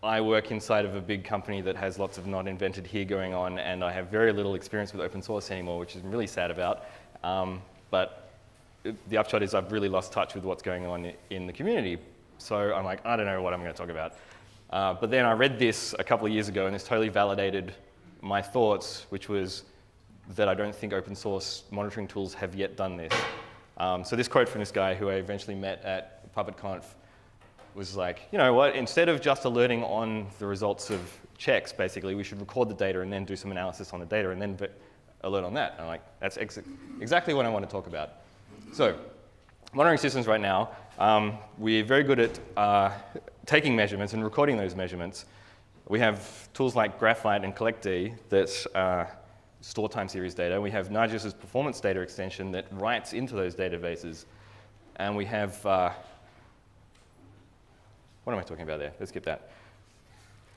I work inside of a big company that has lots of not invented here going on, and I have very little experience with open source anymore, which I'm really sad about. But the upshot is I've really lost touch with what's going on in the community. So I'm like, I don't know what I'm going to talk about. But then I read this a couple of years ago, and this totally validated my thoughts, which was that I don't think open source monitoring tools have yet done this. So this quote from this guy who I eventually met at PuppetConf was like, you know what, instead of just alerting on the results of checks, basically, we should record the data and then do some analysis on the data and then alert on that. And I'm like, that's exactly what I want to talk about. So monitoring systems right now, we're very good at taking measurements and recording those measurements. We have tools like Graphite and CollectD that store time series data. We have Nagios' performance data extension that writes into those databases. And we have, what am I talking about there? Let's skip that.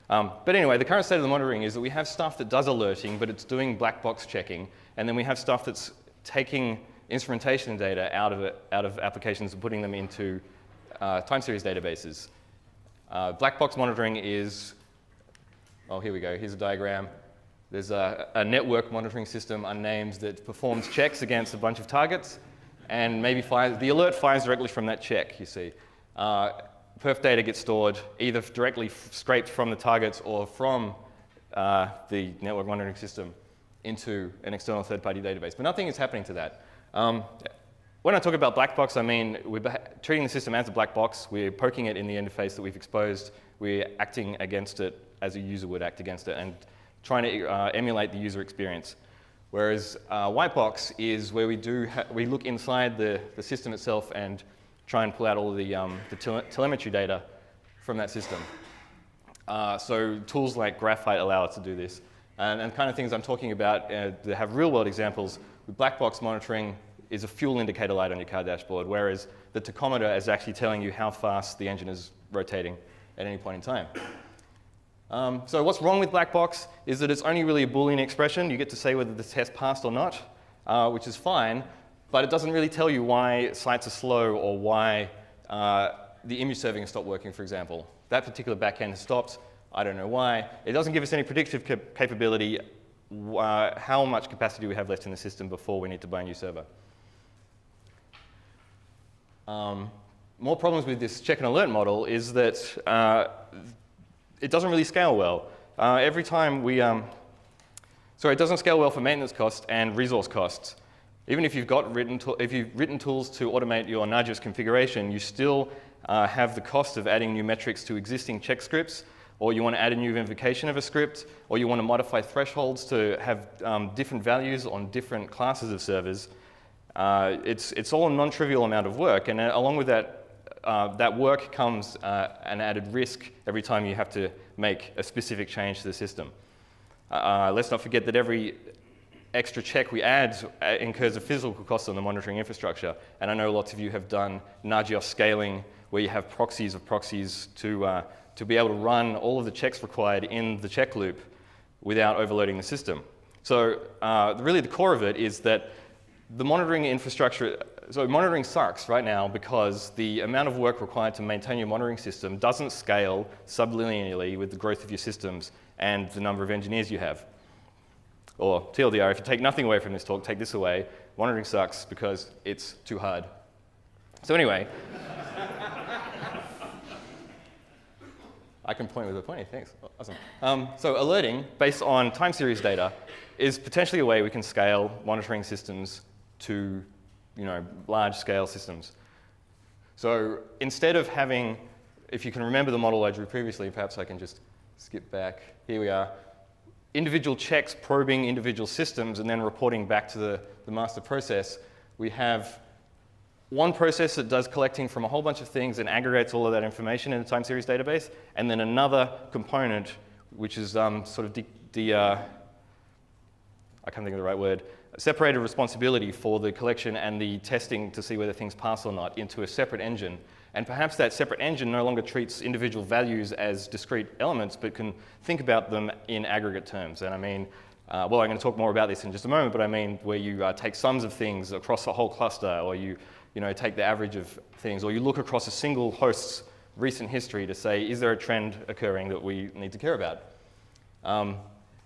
But anyway, the current state of the monitoring is that we have stuff that does alerting, but it's doing black box checking. And then we have stuff that's taking instrumentation data out of applications and putting them into time series databases. Black box monitoring is, oh, here we go. Here's a diagram. There's a network monitoring system unnamed that performs checks against a bunch of targets and maybe the alert fires directly from that check, you see. Perf data gets stored either directly scraped from the targets or from the network monitoring system into an external third-party database. But nothing is happening to that. When I talk about black box, I mean we're treating the system as a black box. We're poking it in the interface that we've exposed. We're acting against it as a user would act against it and trying to emulate the user experience. Whereas white box is where we look inside the system itself and try and pull out all of the telemetry data from that system. So tools like Graphite allow us to do this. And kind of things I'm talking about that have real-world examples, with black box monitoring is a fuel indicator light on your car dashboard, whereas the tachometer is actually telling you how fast the engine is rotating at any point in time. So what's wrong with black box is that it's only really a Boolean expression. You get to say whether the test passed or not, which is fine. But it doesn't really tell you why sites are slow or why the image serving has stopped working, for example. That particular backend has stopped. I don't know why. It doesn't give us any predictive capability, how much capacity we have left in the system before we need to buy a new server. More problems with this check and alert model is that it doesn't really scale well. Every time we, it doesn't scale well for maintenance costs and resource costs. Even if you've written tools to automate your Nagios configuration, you still have the cost of adding new metrics to existing check scripts, or you want to add a new invocation of a script, or you want to modify thresholds to have different values on different classes of servers. It's all a non-trivial amount of work, and along with that, that work comes an added risk every time you have to make a specific change to the system. Let's not forget that every extra check we add incurs a physical cost on the monitoring infrastructure. And I know lots of you have done Nagios scaling, where you have proxies of proxies to be able to run all of the checks required in the check loop without overloading the system. So really the core of it is that the monitoring infrastructure, so monitoring sucks right now because the amount of work required to maintain your monitoring system doesn't scale sublinearly with the growth of your systems and the number of engineers you have. Or TLDR, if you take nothing away from this talk, take this away. Monitoring sucks because it's too hard. So anyway, I can point with a pointer, thanks. Awesome. So alerting based on time series data is potentially a way we can scale monitoring systems to large scale systems. So instead of having, if you can remember the model I drew previously, perhaps I can just skip back. Here we are. Individual checks probing individual systems and then reporting back to the master process. We have one process that does collecting from a whole bunch of things and aggregates all of that information in a time series database, and then another component which is sort of I can't think of the right word, separated responsibility for the collection and the testing to see whether things pass or not into a separate engine. And perhaps that separate engine no longer treats individual values as discrete elements, but can think about them in aggregate terms. And I mean, well, I'm going to talk more about this in just a moment, but I mean where you take sums of things across a whole cluster, or you take the average of things, or you look across a single host's recent history to say, is there a trend occurring that we need to care about?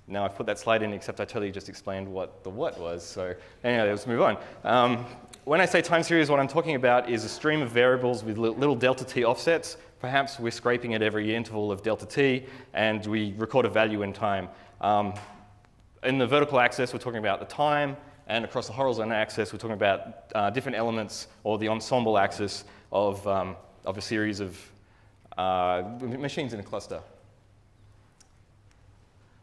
Now I've put that slide in, except I totally just explained what the what was. So anyway, let's move on. When I say time series, what I'm talking about is a stream of variables with little delta t offsets. Perhaps we're scraping at every interval of delta t, and we record a value in time. In the vertical axis, we're talking about the time, and across the horizontal axis, we're talking about different elements, or the ensemble axis of a series of machines in a cluster.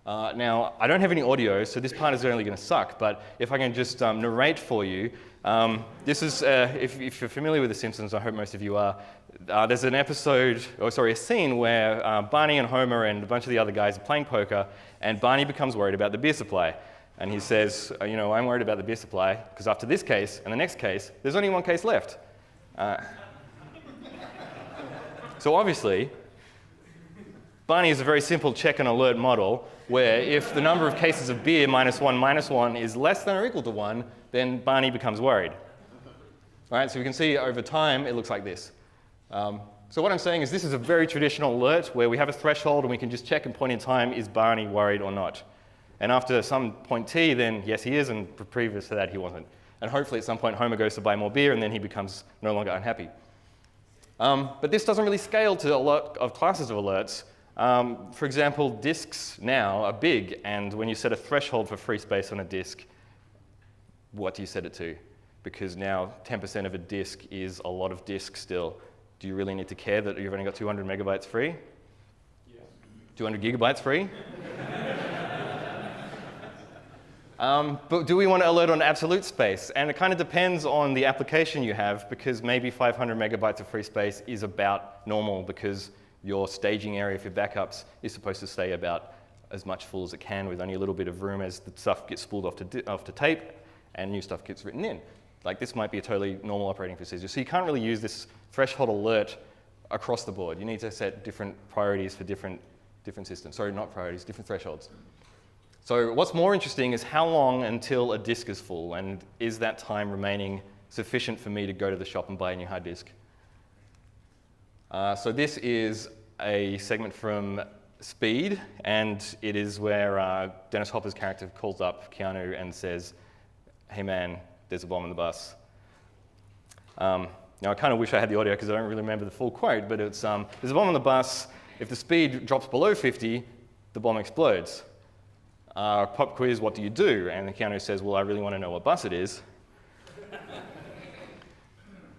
Now, I don't have any audio, so this part is only going to suck, but if I can just narrate for you, this is, if you're familiar with The Simpsons, I hope most of you are, there's an episode, a scene where Barney and Homer and a bunch of the other guys are playing poker, and Barney becomes worried about the beer supply. And he says, I'm worried about the beer supply, because after this case and the next case, there's only one case left. So obviously, Barney is a very simple check and alert model, where if the number of cases of beer -1 is less than or equal to 1, then Barney becomes worried. All right, so we can see over time, it looks like this. So what I'm saying is this is a very traditional alert where we have a threshold and we can just check and point in time, is Barney worried or not? And after some point t, then yes, he is, and previous to that, he wasn't. And hopefully at some point, Homer goes to buy more beer, and then he becomes no longer unhappy. But this doesn't really scale to a lot of classes of alerts. For example, disks now are big, and when you set a threshold for free space on a disk, what do you set it to? Because now 10% of a disk is a lot of disk still. Do you really need to care that you've only got 200 megabytes free? Yes. 200 gigabytes free? But do we want to alert on absolute space? And it kind of depends on the application you have, because maybe 500 megabytes of free space is about normal, because your staging area for backups is supposed to stay about as much full as it can, with only a little bit of room as the stuff gets spooled off to tape and new stuff gets written in. Like, this might be a totally normal operating procedure. So you can't really use this threshold alert across the board. You need to set different priorities for different systems. Sorry, not priorities, different thresholds. So what's more interesting is how long until a disk is full, and is that time remaining sufficient for me to go to the shop and buy a new hard disk? So this is a segment from Speed, and it is where Dennis Hopper's character calls up Keanu and says, hey man, there's a bomb on the bus. Now I kind of wish I had the audio because I don't really remember the full quote, but it's, there's a bomb on the bus. If the speed drops below 50, the bomb explodes. Pop quiz, what do you do? And the Keanu says, well, I really want to know what bus it is.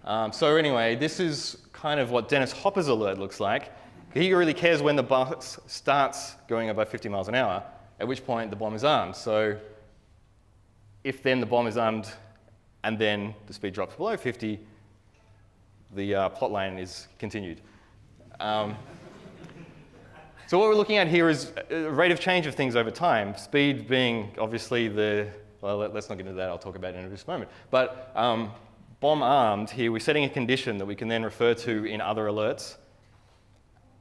So anyway, this is kind of what Dennis Hopper's alert looks like. He really cares when the bus starts going above 50 miles an hour, at which point the bomb is armed. So if then the bomb is armed and then the speed drops below 50, the plot line is continued. So what we're looking at here is a rate of change of things over time. Speed being obviously well, let's not get into that, I'll talk about it in just a moment. But bomb armed, here we're setting a condition that we can then refer to in other alerts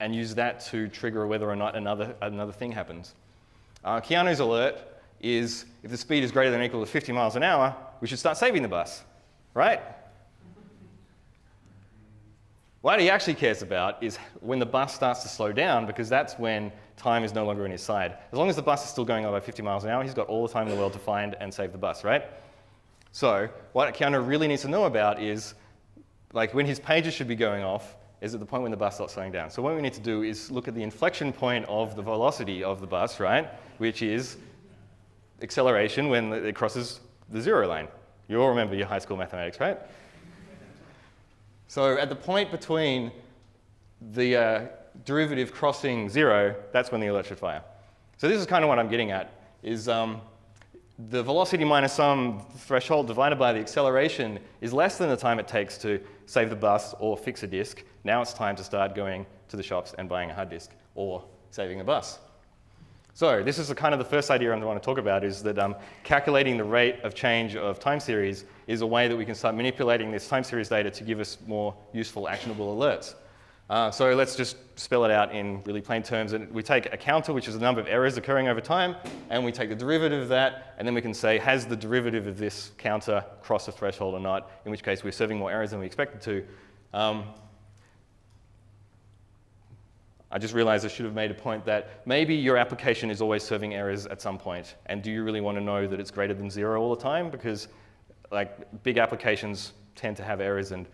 and use that to trigger whether or not another thing happens. Keanu's alert is if the speed is greater than or equal to 50 miles an hour, we should start saving the bus, right? What he actually cares about is when the bus starts to slow down, because that's when time is no longer on his side. As long as the bus is still going over 50 miles an hour, he's got all the time in the world to find and save the bus, right? So what Keanu really needs to know about is, like, when his pages should be going off is at the point when the bus starts slowing down. So what we need to do is look at the inflection point of the velocity of the bus, right? Which is acceleration when it crosses the zero line. You all remember your high school mathematics, right? So at the point between the derivative crossing 0, that's when the alert should fire. So this is kind of what I'm getting at, is the velocity minus some threshold divided by the acceleration is less than the time it takes to save the bus or fix a disk. Now it's time to start going to the shops and buying a hard disk or saving a bus. So this is kind of the first idea I want to talk about, is that calculating the rate of change of time series is a way that we can start manipulating this time series data to give us more useful, actionable alerts. So let's just spell it out in really plain terms. And we take a counter, which is the number of errors occurring over time, and we take the derivative of that, and then we can say, has the derivative of this counter crossed a threshold or not, in which case we're serving more errors than we expected to. I just realized I should have made a point that maybe your application is always serving errors at some point, and do you really want to know that it's greater than 0 all the time? Because like big applications tend to have errors, and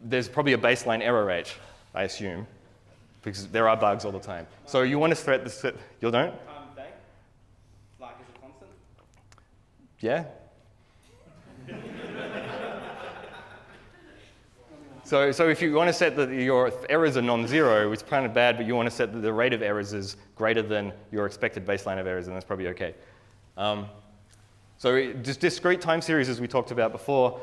there's probably a baseline error rate, I assume, because there are bugs all the time. So you want to threat this, you don't? Day, like as a constant? Yeah. So if you want to set that your errors are non-zero, it's kind of bad, but you want to set that the rate of errors is greater than your expected baseline of errors, and that's probably okay. So just discrete time series, as we talked about before,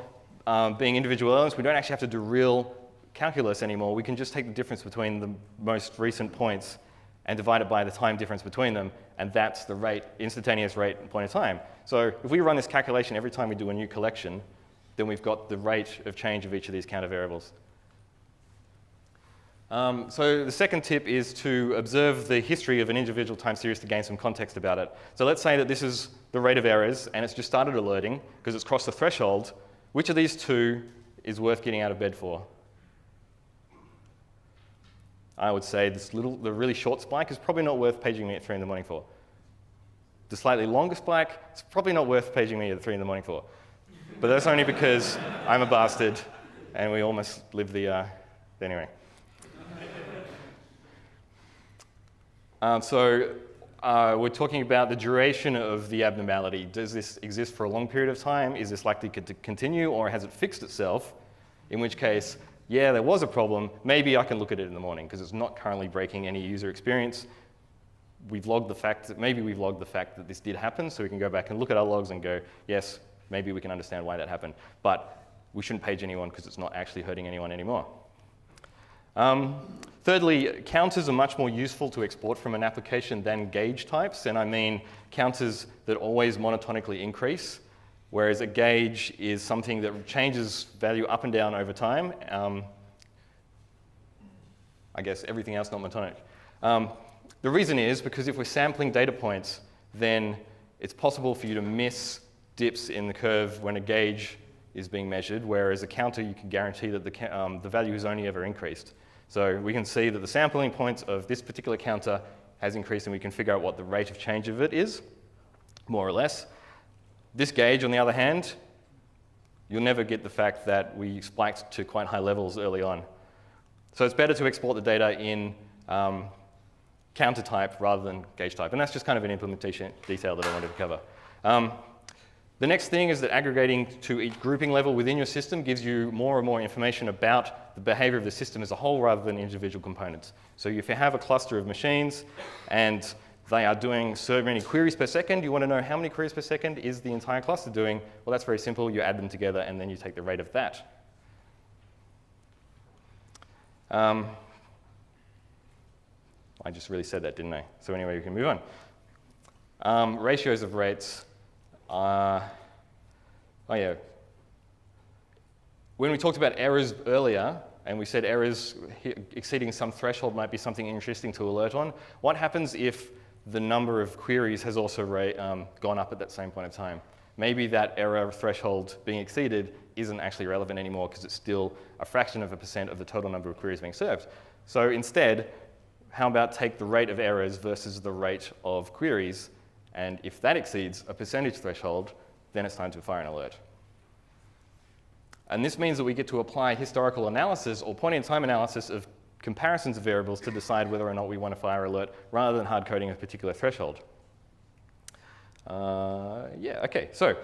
being individual elements, we don't actually have to do real calculus anymore. We can just take the difference between the most recent points and divide it by the time difference between them, and that's the rate, instantaneous rate and point of time. So if we run this calculation every time we do a new collection, then we've got the rate of change of each of these counter variables. So the second tip is to observe the history of an individual time series to gain some context about it. So let's say that this is the rate of errors, and it's just started alerting because it's crossed the threshold. Which of these two is worth getting out of bed for? I would say the really short spike is probably not worth paging me at 3 in the morning for. The slightly longer spike, it's probably not worth paging me at 3 in the morning for. But that's only because I'm a bastard and we almost live the, anyway. We're talking about the duration of the abnormality. Does this exist for a long period of time? Is this likely to continue, or has it fixed itself? In which case, yeah, there was a problem. Maybe I can look at it in the morning because it's not currently breaking any user experience. We've logged the fact that maybe we've logged the fact that this did happen, so we can go back and look at our logs and go, yes, maybe we can understand why that happened. But we shouldn't page anyone because it's not actually hurting anyone anymore. Thirdly, counters are much more useful to export from an application than gauge types, and I mean counters that always monotonically increase, whereas a gauge is something that changes value up and down over time. I guess everything else not monotonic. The reason is because if we're sampling data points, then it's possible for you to miss dips in the curve when a gauge is being measured, whereas a counter, you can guarantee that the value has only ever increased. So we can see that the sampling points of this particular counter has increased, and we can figure out what the rate of change of it is, more or less. This gauge, on the other hand, you'll never get the fact that we spiked to quite high levels early on. So it's better to export the data in counter type rather than gauge type, and that's just kind of an implementation detail that I wanted to cover. The next thing is that aggregating to each grouping level within your system gives you more and more information about the behavior of the system as a whole rather than individual components. So if you have a cluster of machines and they are doing so many queries per second, you want to know how many queries per second is the entire cluster doing. Well, that's very simple. You add them together and then you take the rate of that. I just really said that, didn't I? So anyway, we can move on. Ratios of rates. Oh yeah. When we talked about errors earlier, and we said errors exceeding some threshold might be something interesting to alert on, what happens if the number of queries has also gone up at that same point of time? Maybe that error threshold being exceeded isn't actually relevant anymore because it's still a fraction of a % of the total number of queries being served. So instead, how about take the rate of errors versus the rate of queries, and if that exceeds a percentage threshold, then it's time to fire an alert. And this means that we get to apply historical analysis or point-in-time analysis of comparisons of variables to decide whether or not we want to fire alert rather than hard coding a particular threshold. Okay, so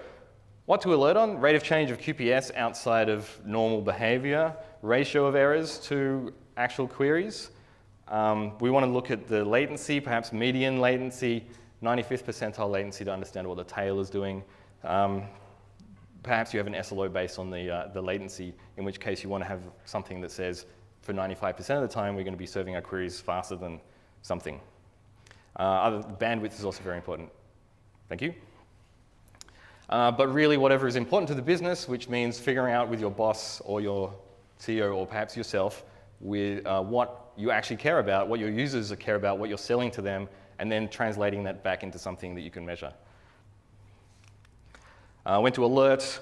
what to alert on? Rate of change of QPS outside of normal behavior, ratio of errors to actual queries. We want to look at the latency, perhaps median latency, 95th percentile latency to understand what the tail is doing. Perhaps you have an SLO based on the latency, in which case you want to have something that says for 95% of the time we're going to be serving our queries faster than something. Bandwidth is also very important. Thank you. But really whatever is important to the business, which means figuring out with your boss or your CEO or perhaps yourself with what you actually care about, what your users care about, what you're selling to them, and then translating that back into something that you can measure. When to alert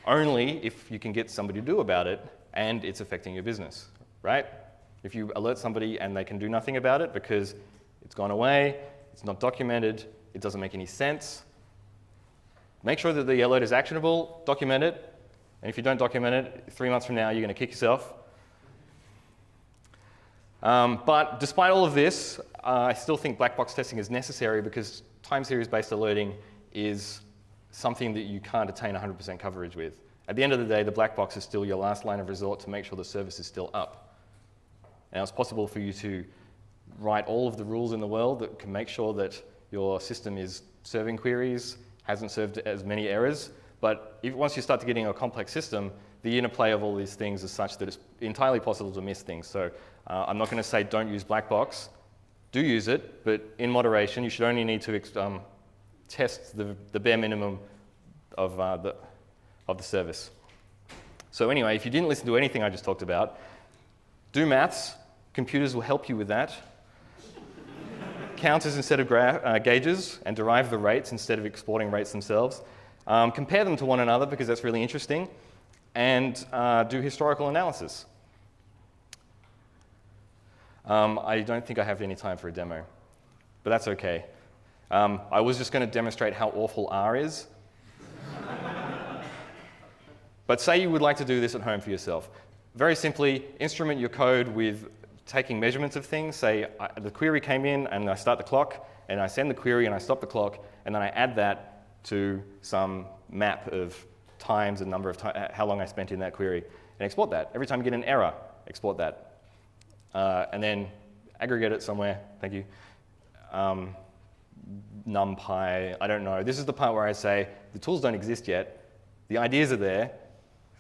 only if you can get somebody to do about it and it's affecting your business, right? If you alert somebody and they can do nothing about it because it's gone away, it's not documented, it doesn't make any sense, make sure that the alert is actionable, document it, and if you don't document it, 3 months from now, you're going to kick yourself. But despite all of this, I still think black box testing is necessary because time series-based alerting is something that you can't attain 100% coverage with. At the end of the day, the black box is still your last line of resort to make sure the service is still up. Now, it's possible for you to write all of the rules in the world that can make sure that your system is serving queries, hasn't served as many errors, but once you start to getting a complex system, the interplay of all these things is such that it's entirely possible to miss things. So I'm not going to say don't use black box. Do use it, but in moderation. You should only need to test the bare minimum of the service. So anyway, if you didn't listen to anything I just talked about, do maths. Computers will help you with that. Counters instead of gauges, and derive the rates instead of exporting rates themselves. Compare them to one another because that's really interesting, and do historical analysis. I don't think I have any time for a demo, but that's okay. I was just going to demonstrate how awful R is. But say you would like to do this at home for yourself. Very simply, instrument your code with taking measurements of things. Say the query came in and I start the clock, and I send the query and I stop the clock, and then I add that to some map of times and number of how long I spent in that query, and export that. Every time you get an error, export that. And then aggregate it somewhere. Thank you. NumPy, I don't know. This is the part where I say the tools don't exist yet. The ideas are there.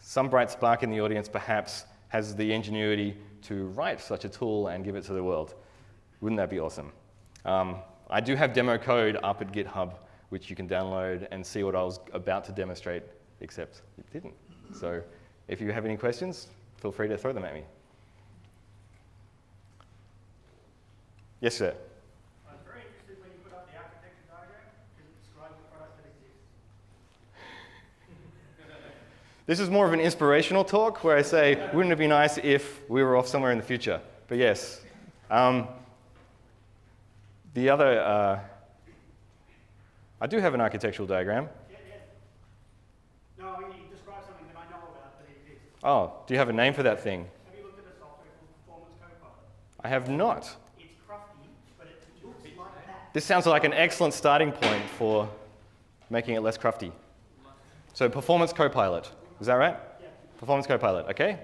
Some bright spark in the audience perhaps has the ingenuity to write such a tool and give it to the world. Wouldn't that be awesome? I do have demo code up at GitHub, which you can download and see what I was about to demonstrate, except it didn't. So if you have any questions, feel free to throw them at me. Yes, sir? I was very interested when you put up the architecture diagram because it describes the product that exists. This is more of an inspirational talk where I say, wouldn't it be nice if we were off somewhere in the future? But yes. The other, I do have an architectural diagram. Yeah. No, I mean, you describe something that I know about that exists. Oh, do you have a name for that thing? Have you looked at a software called Performance Copilot? I have not. It's crufty, but it looks like that. This sounds like an excellent starting point for making it less crufty. So Performance Copilot, is that right? Yeah. Performance Copilot, okay.